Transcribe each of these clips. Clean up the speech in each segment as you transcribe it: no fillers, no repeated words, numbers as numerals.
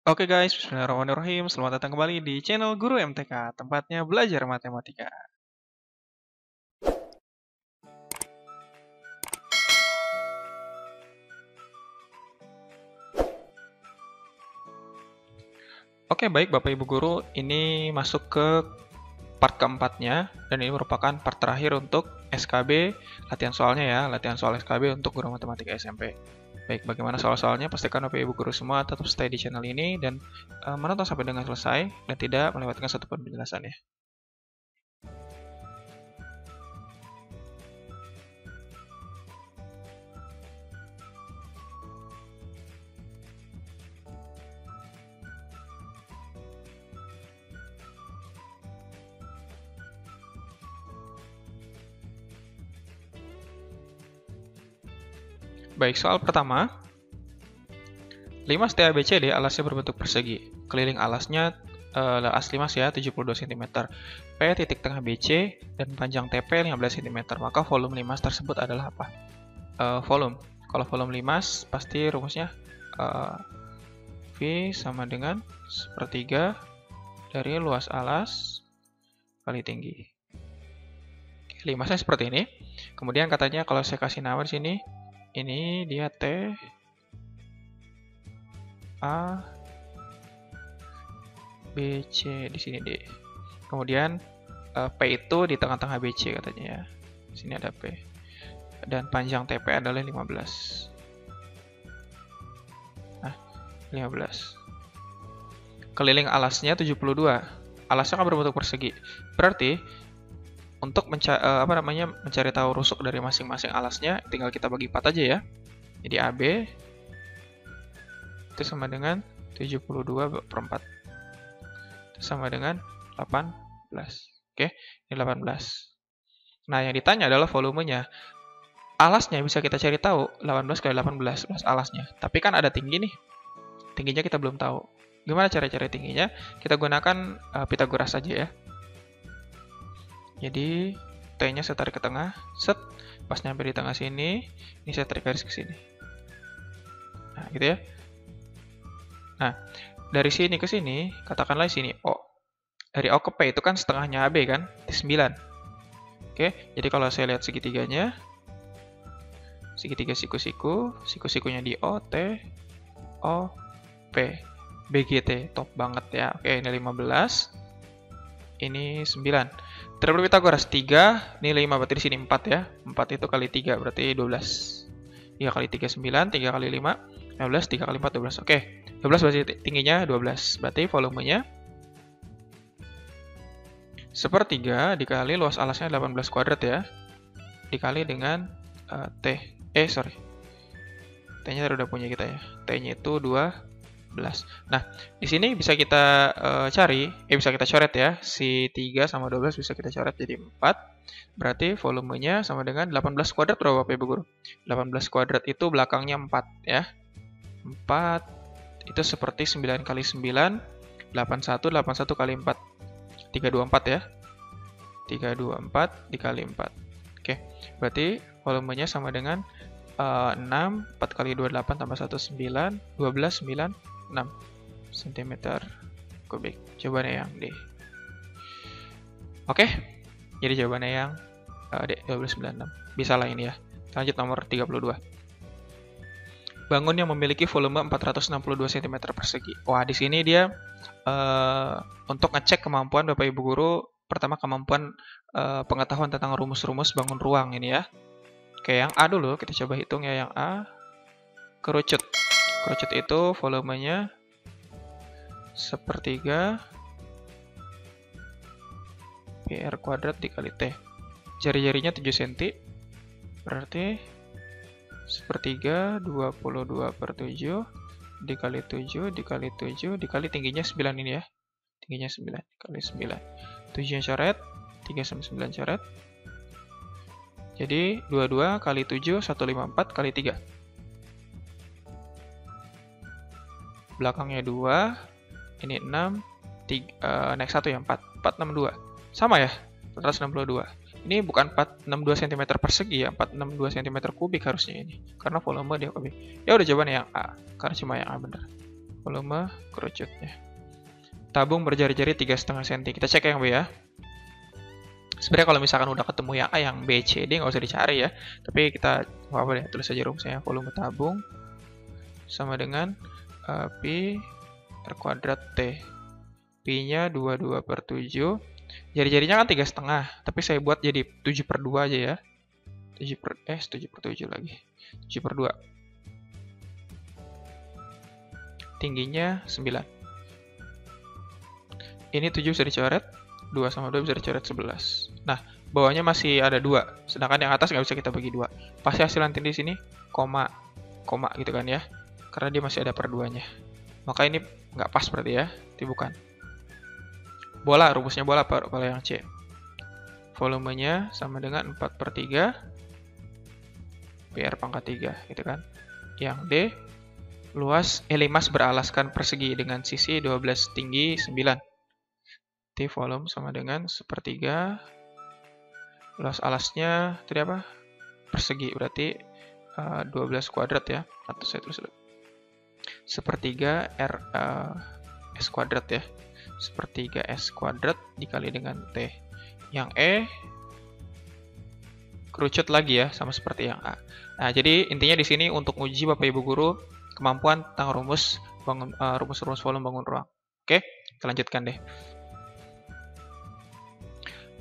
Oke guys, bismillahirrahmanirrahim. Selamat datang kembali di channel Guru MTK, tempatnya belajar matematika. Oke, baik Bapak Ibu Guru, ini masuk ke part keempatnya, dan ini merupakan part terakhir untuk SKB, latihan soalnya ya, latihan soal SKB untuk guru matematika SMP. Baik, bagaimana soal-soalnya? Pastikan Bapak Ibu Guru semua tetap stay di channel ini, dan menonton sampai dengan selesai, dan tidak melewatkan satupun penjelasannya. Baik, soal pertama. 5 setiap ABCD alasnya berbentuk persegi. Keliling alasnya as 5 ya 72 cm. P titik tengah BC dan panjang TP 15 cm. Maka volume limas tersebut adalah apa? Volume. Kalau volume limas pasti rumusnya V sama dengan sepertiga dari luas alas kali tinggi. Limasnya seperti ini. Kemudian katanya kalau saya kasih nama di sini, ini dia T A B C di sini D. Kemudian P itu di tengah-tengah BC katanya ya. Di sini ada P. Dan panjang TP adalah 15. Nah, 15. Keliling alasnya 72. Alasnya kan berbentuk persegi. Berarti untuk mencari tahu rusuk dari masing-masing alasnya, tinggal kita bagi 4 aja ya. Jadi AB itu sama dengan 72 per 4. Itu sama dengan 18. Oke, ini 18. Nah, yang ditanya adalah volumenya. Alasnya bisa kita cari tahu, 18 kali 18, luas alasnya. Tapi kan ada tinggi nih. Tingginya kita belum tahu. Gimana cara cari tingginya? Kita gunakan Pythagoras saja ya. Jadi, T-nya saya tarik ke tengah, set, pas nyampe di tengah sini, ini saya tarik garis ke sini. Nah, gitu ya. Nah, dari sini ke sini, katakanlah di sini O. Dari O ke P itu kan setengahnya AB kan, 9. Oke, jadi kalau saya lihat segitiganya, segitiga siku-siku, siku-sikunya di O, T, O, P. BGT, top banget ya. Oke, ini 15. Ini 9. Triple Pythagoras 3, ini 5, berarti di sini 4 ya. 4 itu kali 3, berarti 12. 3 kali 3, 9, 3 kali 5, 15, 3 kali 4, 12. Oke, 12 berarti tingginya 12. Berarti volumenya sepertiga dikali luas alasnya 18 kuadrat ya. Dikali dengan T. T-nya tadi udah punya kita ya. T-nya itu 12. Nah, di sini bisa kita bisa kita coret ya. Si 3 sama 12 bisa kita coret jadi 4. Berarti volumenya sama dengan 18 kuadrat berapa Bapak Ibu Guru? 18 kuadrat itu belakangnya 4 ya. 4 itu seperti 9 kali 9, 81, 81 kali 4. 324 ya. 324 dikali 4. Oke, berarti volumenya sama dengan 6, 4 kali 2, 8, tambah 1, 9, 12, 9, 6 cm kubik. Jawabannya yang D. Oke, jadi jawabannya yang D, 1296. Bisa lah ini ya. Lanjut nomor 32. Bangun yang memiliki volume 462 cm persegi. Wah, di sini dia untuk ngecek kemampuan Bapak Ibu Guru, pertama kemampuan pengetahuan tentang rumus-rumus bangun ruang ini ya. Oke, yang A dulu, kita coba hitung ya yang A. Kerucut. Kerucut itu volumenya sepertiga PR kuadrat dikali T. Jari-jarinya 7 cm. Berarti sepertiga 22 per 7 dikali 7 dikali 7 dikali tingginya 9 ini ya. Tingginya 9 dikali 9. 7-nya coret, 3 sama 9 coret. Jadi 22 kali 7, 154 kali 3. Belakangnya 2, ini 6, naik 1 ya, 4, 462. Sama ya, 462. Ini bukan 462 cm persegi ya, 462 cm kubik harusnya ini. Karena volume dia kubik. Ya udah jawabannya yang A, karena cuma yang A benar. volume kerucutnya. Tabung berjari-jari 3,5 cm. Kita cek yang B ya. Sebenarnya kalau misalkan udah ketemu yang A, yang B, C, D nggak usah dicari ya. Tapi kita apa deh, tulis aja rumusnya. Volume tabung sama dengan Pi R kuadrat T. Pi-nya 22/7. Jari-jarinya kan 3,5, tapi saya buat jadi 7/2 aja ya. 7/7 lagi. 7/2. Tingginya 9. Ini 7 bisa dicoret, 2 sama 2 bisa dicoret 11. Nah, bawahnya masih ada 2, sedangkan yang atas nggak bisa kita bagi 2. Pasti hasil nanti di sini koma gitu kan ya, karena dia masih ada per 2-nya. Maka ini nggak pas berarti ya, itu bukan. Bola, rumusnya bola pada yang C. Volumenya sama dengan 4/3 PR pangkat 3, gitu kan. Yang D, luas limas beralaskan persegi dengan sisi 12, tinggi 9. T volume sama dengan 1/3. Luas alasnya tadi apa? Persegi, berarti 12 kuadrat ya. Atau saya tulis dulu. 1/3 R S kuadrat ya. 1/3 S kuadrat dikali dengan T. Yang E kerucut lagi ya, sama seperti yang A. Nah, jadi intinya di sini untuk uji Bapak Ibu guru kemampuan tentang rumus volume bangun ruang. Oke, kita lanjutkan deh.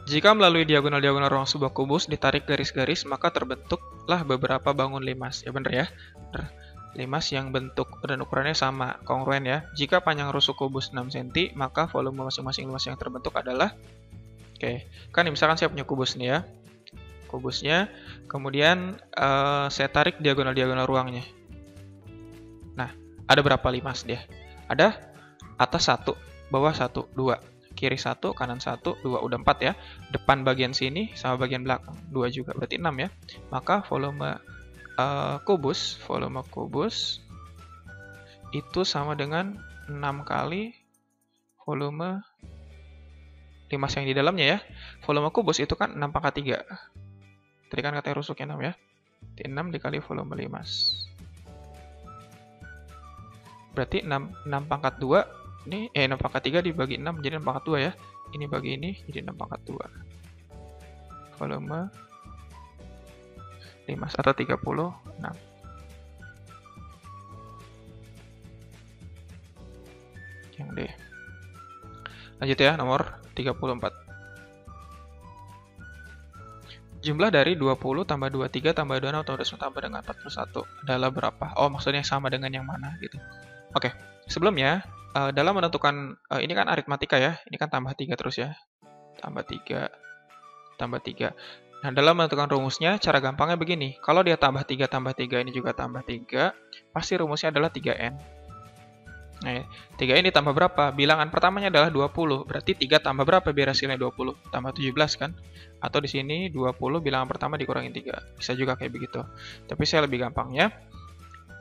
Jika melalui diagonal-diagonal ruang sebuah kubus ditarik garis-garis, maka terbentuklah beberapa bangun limas. Ya bener ya. Bener. Limas yang bentuk dan ukurannya sama, kongruen ya. Jika panjang rusuk kubus 6 cm, maka volume masing-masing limas yang terbentuk adalah kan misalkan saya punya kubus nih ya. Kubusnya, kemudian saya tarik diagonal-diagonal ruangnya. Nah, ada berapa limas dia? Ada atas 1, bawah 1, 2. Kiri 1, kanan 1, 2, udah 4 ya. Depan bagian sini sama bagian belakang 2 juga, berarti 6 ya. Maka volume kubus itu sama dengan 6 kali volume limas yang di dalamnya ya. Volume kubus itu kan 6/3. Tadi kan katanya rusuknya 6 ya. 6 dikali volume limas. Berarti 6/2 ini 6/3 dibagi 6 jadi 6/2 ya. Ini bagi ini jadi 6/2. Volume limas atau 36. Yang D. Lanjut ya, nomor 34. Jumlah dari 20 tambah 23 tambah 26 tambah dengan 41 adalah berapa? Oh, maksudnya sama dengan yang mana gitu. Oke, sebelumnya dalam menentukan ini kan aritmatika ya. Ini kan tambah 3 terus ya. Tambah 3 tambah 3. Nah, dalam menentukan rumusnya cara gampangnya begini. Kalau dia tambah 3 tambah 3 ini juga tambah 3, pasti rumusnya adalah 3N. Nah, 3N ditambah berapa? Bilangan pertamanya adalah 20. Berarti 3 tambah berapa biar hasilnya 20? Tambah 17 kan? Atau di sini 20 bilangan pertama dikurangin 3. Bisa juga kayak begitu. Tapi saya lebih gampangnya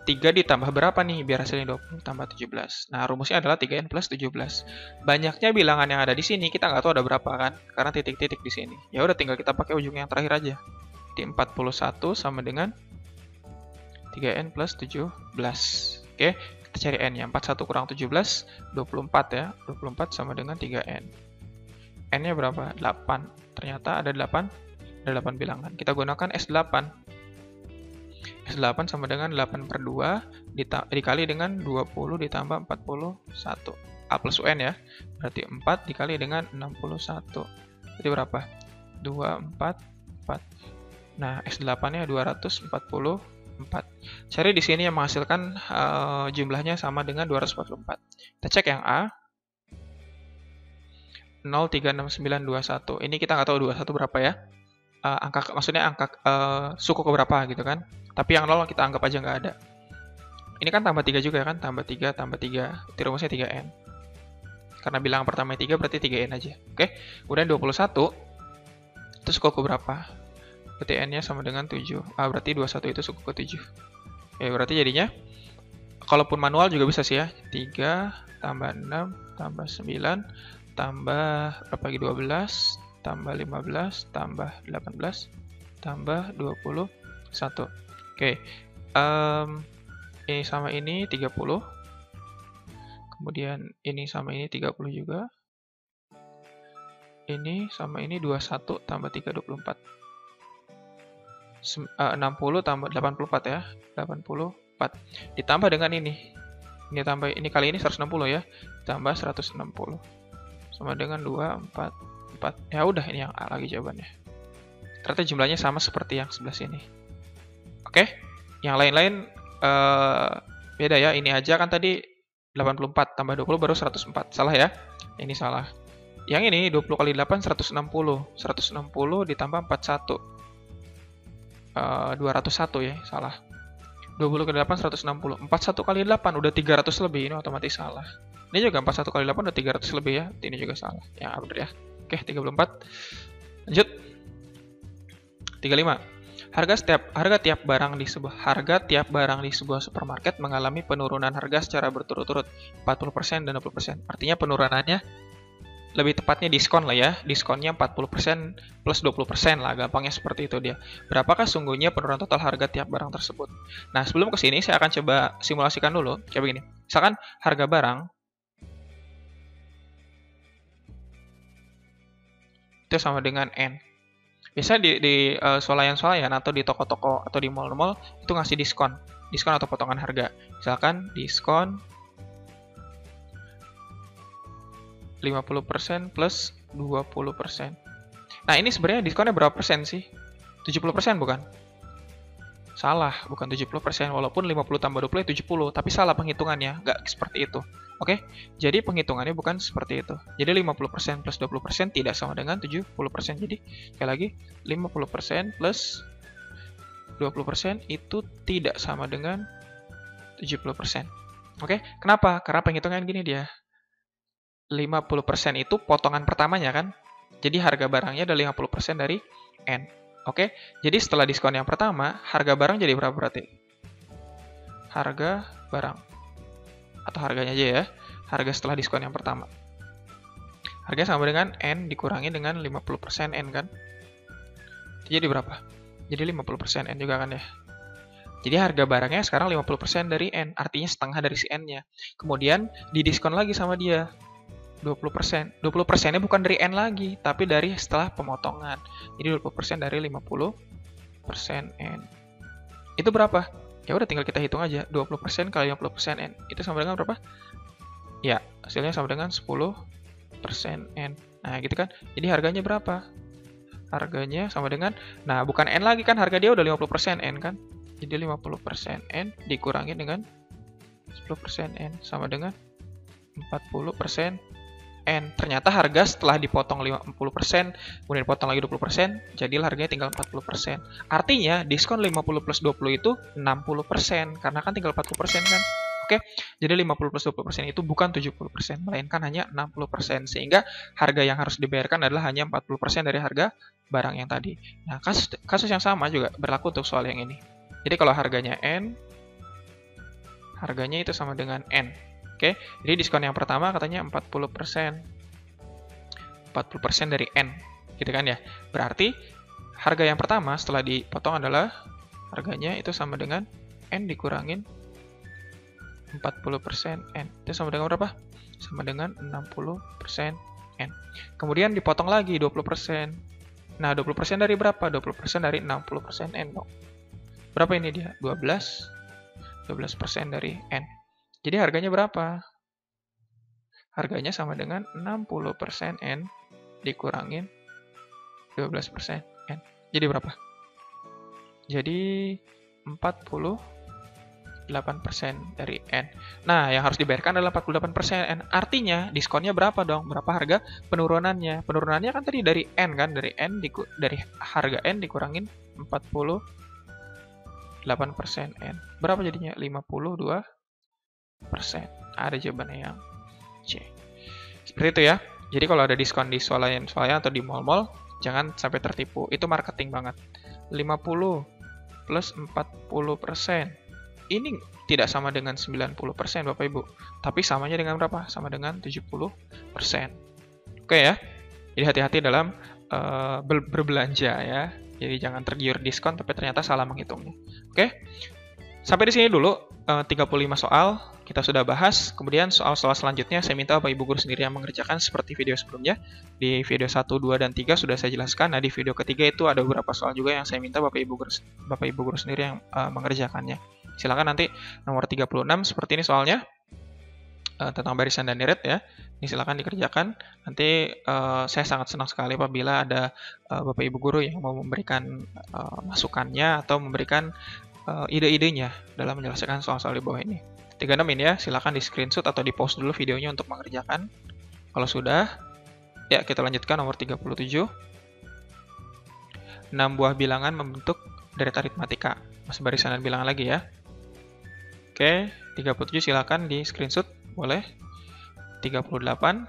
3 ditambah berapa nih biar hasilnya 20 tambah 17. Nah, rumusnya adalah 3N plus 17. Banyaknya bilangan yang ada di sini kita nggak tahu ada berapa kan? Karena titik-titik di sini. Ya udah tinggal kita pakai ujung yang terakhir aja. Di 41 sama dengan 3N plus 17. Oke, kita cari N-nya. 41 kurang 17, 24 ya. 24 sama dengan 3N. N-nya berapa? 8. Ternyata ada 8. Ada 8 bilangan. Kita gunakan S8. S8 sama dengan 8/2 dikali dengan 20 ditambah 41. A plus UN ya. Berarti 4 dikali dengan 61. Jadi berapa? 244. Nah, S8-nya 244. Cari di sini yang menghasilkan jumlahnya sama dengan 244. Kita cek yang A. 0,36921. Ini kita nggak tahu 21 berapa ya. Maksudnya angka suku keberapa gitu kan. Tapi yang 0 kita anggap aja nggak ada. Ini kan tambah 3 juga kan, tambah 3, tambah 3. Itu rumusnya 3N. Karena bilangan pertama 3 berarti 3N aja. Oke, kemudian 21, itu suku keberapa? Berarti N-nya sama dengan 7. Berarti 21 itu suku ke 7. Oke, berarti jadinya, kalaupun manual juga bisa sih ya. 3, tambah 6, tambah 9, tambah berapa lagi 12, tambah 15, tambah 18, tambah 21. Oke, ini sama ini 30. Kemudian ini sama ini 30 juga. Ini sama ini 21 tambah 3, 24. 60 tambah 84 ya. 84. Ditambah dengan ini. Ini tambah ini kali ini 160 ya. Ditambah 160. Sama dengan 2, 4, 4. Ya udah, ini yang A lagi jawabannya. Ternyata jumlahnya sama seperti yang sebelah sini. Oke? Yang lain-lain beda ya. Ini aja kan tadi 84 tambah 20 baru 104. Salah ya? Ini salah. Yang ini 20 kali 8 160. 160 ditambah 41. 201 ya, salah. 20 kali 8 160. 41 kali 8 udah 300 lebih, ini otomatis salah. Ini juga 41 kali 8 udah 300 lebih ya. Ini juga salah. Ya, benar ya. Oke, 34. Lanjut. 35. Harga tiap barang di sebuah supermarket mengalami penurunan harga secara berturut-turut 40% dan 20%. Artinya penurunannya lebih tepatnya diskon lah ya. Diskonnya 40% plus 20% lah, gampangnya seperti itu dia. Berapakah sungguhnya penurunan total harga tiap barang tersebut? Nah, sebelum ke sini saya akan coba simulasikan dulu. Kayak begini. Misalkan harga barang itu sama dengan N. Biasanya di swalayan-swalayan atau di toko-toko atau di mall-mall itu ngasih diskon atau potongan harga. Misalkan diskon 50% plus 20%. Nah, ini sebenarnya diskonnya berapa persen sih? 70% bukan? Salah, bukan 70%. Walaupun 50 tambah 20 ya 70, tapi salah penghitungannya. Nggak seperti itu. Oke? Jadi penghitungannya bukan seperti itu. Jadi 50% plus 20% tidak sama dengan 70%. Jadi, sekali lagi, 50% plus 20% itu tidak sama dengan 70%. Oke? Kenapa? Karena penghitungan gini dia. 50% itu potongan pertamanya kan? Jadi harga barangnya ada 50% dari N. Oke? Jadi setelah diskon yang pertama, harga barang jadi berapa berarti? Harga barang. Atau harganya aja ya. Harga setelah diskon yang pertama. Harganya sama dengan N dikurangi dengan 50% N kan? Jadi berapa? Jadi 50% N juga kan ya? Jadi harga barangnya sekarang 50% dari N. Artinya setengah dari si N-nya. Kemudian didiskon lagi sama dia. 20%. 20%-nya bukan dari N lagi, tapi dari setelah pemotongan. Jadi 20% dari 50% N. Itu berapa? Ya udah tinggal kita hitung aja. 20% kali 50% N. Itu sama dengan berapa? Ya, hasilnya sama dengan 10% N. Nah, gitu kan. Jadi harganya berapa? Harganya sama dengan, nah bukan N lagi kan, harga dia udah 50% N kan. Jadi 50% N dikurangi dengan 10% N sama dengan 40% N. Ternyata harga setelah dipotong 50%, kemudian dipotong lagi 20%, jadilah harganya tinggal 40%. Artinya, diskon 50 plus 20 itu 60%, karena kan tinggal 40% kan. Oke, jadi 50 plus 20% itu bukan 70%, melainkan hanya 60%. Sehingga harga yang harus dibayarkan adalah hanya 40% dari harga barang yang tadi. Nah, kasus yang sama juga berlaku untuk soal yang ini. Jadi kalau harganya N, harganya itu sama dengan N. Oke, jadi diskon yang pertama katanya 40%. 40% dari N, gitu kan ya. Berarti harga yang pertama setelah dipotong adalah harganya itu sama dengan N dikurangin 40% N. Itu sama dengan berapa? Sama dengan 60% N. Kemudian dipotong lagi 20%. Nah, 20% dari berapa? 20% dari 60% N dong. Berapa ini dia? 12% dari N. Jadi harganya berapa? Harganya sama dengan 60% N dikurangin 12% N. Jadi berapa? Jadi 48% dari N. Nah, yang harus dibayarkan adalah 48% N. Artinya, diskonnya berapa dong? Berapa harga penurunannya? Penurunannya kan tadi dari N kan? Dari harga N dikurangin 48% N. Berapa jadinya? 52%. Ada jawabannya yang C. Seperti itu ya. Jadi kalau ada diskon di swalayan atau di mall-mall, jangan sampai tertipu. Itu marketing banget. 50 plus 40%. Ini tidak sama dengan 90% Bapak Ibu. Tapi samanya dengan berapa? Sama dengan 70%. Oke ya. Jadi hati-hati dalam berbelanja ya. Jadi jangan tergiur diskon tapi ternyata salah menghitungnya. Oke. Sampai di sini dulu 35 soal kita sudah bahas. Kemudian soal-soal selanjutnya saya minta Bapak Ibu guru sendiri yang mengerjakan seperti video sebelumnya. Di video 1, 2, dan 3 sudah saya jelaskan. Nah, di video ketiga itu ada beberapa soal juga yang saya minta Bapak Ibu guru sendiri yang mengerjakannya. Silakan nanti nomor 36 seperti ini soalnya. Tentang barisan dan deret ya. Ini silakan dikerjakan. Nanti saya sangat senang sekali apabila ada Bapak Ibu guru yang mau memberikan masukannya atau memberikan ide-idenya dalam menyelesaikan soal-soal di bawah ini. 36 ini ya, silakan di screenshot atau di pause dulu videonya untuk mengerjakan. Kalau sudah, ya kita lanjutkan nomor 37. 6 buah bilangan membentuk deret aritmatika. Masih barisan dan bilangan lagi ya. Oke, 37 silakan di screenshot, boleh. 38.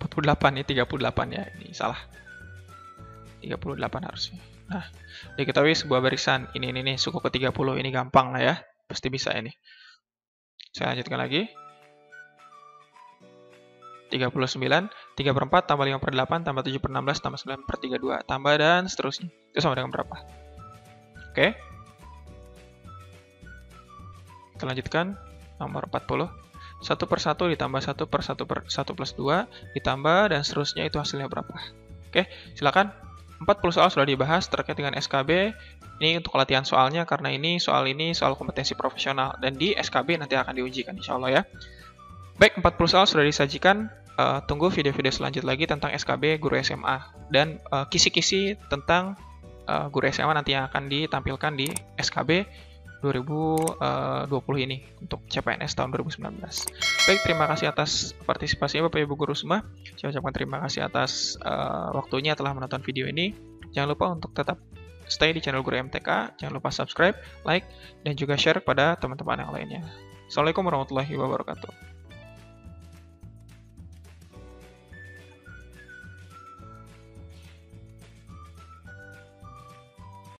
48 nih, 38 ya, ini salah. 38 harusnya. Nah, diketahui sebuah barisan, ini suku ke-30, ini gampang lah ya, pasti bisa ini. Saya lanjutkan lagi. 39, 3/4 tambah 5/8 tambah 7/16 tambah 9/32, tambah dan seterusnya. Itu sama dengan berapa? Oke. Kita lanjutkan, nomor 40. 1/1 ditambah 1/1 plus 2, ditambah dan seterusnya, itu hasilnya berapa? Oke, silakan. 40 soal sudah dibahas terkait dengan SKB. Ini untuk latihan soalnya, karena soal ini soal kompetensi profesional. Dan di SKB nanti akan diujikan, insya Allah ya. Baik, 40 soal sudah disajikan. Tunggu video-video selanjutnya lagi tentang SKB guru SMA. Dan kisi-kisi tentang guru SMA nanti yang akan ditampilkan di SKB 2020 ini untuk CPNS tahun 2019. Baik, terima kasih atas partisipasinya Bapak Ibu guru semua. Saya ucapkan terima kasih atas waktunya telah menonton video ini. Jangan lupa untuk tetap stay di channel Guru MTK. Jangan lupa subscribe, like, dan juga share kepada teman-teman yang lainnya. Assalamualaikum warahmatullahi wabarakatuh.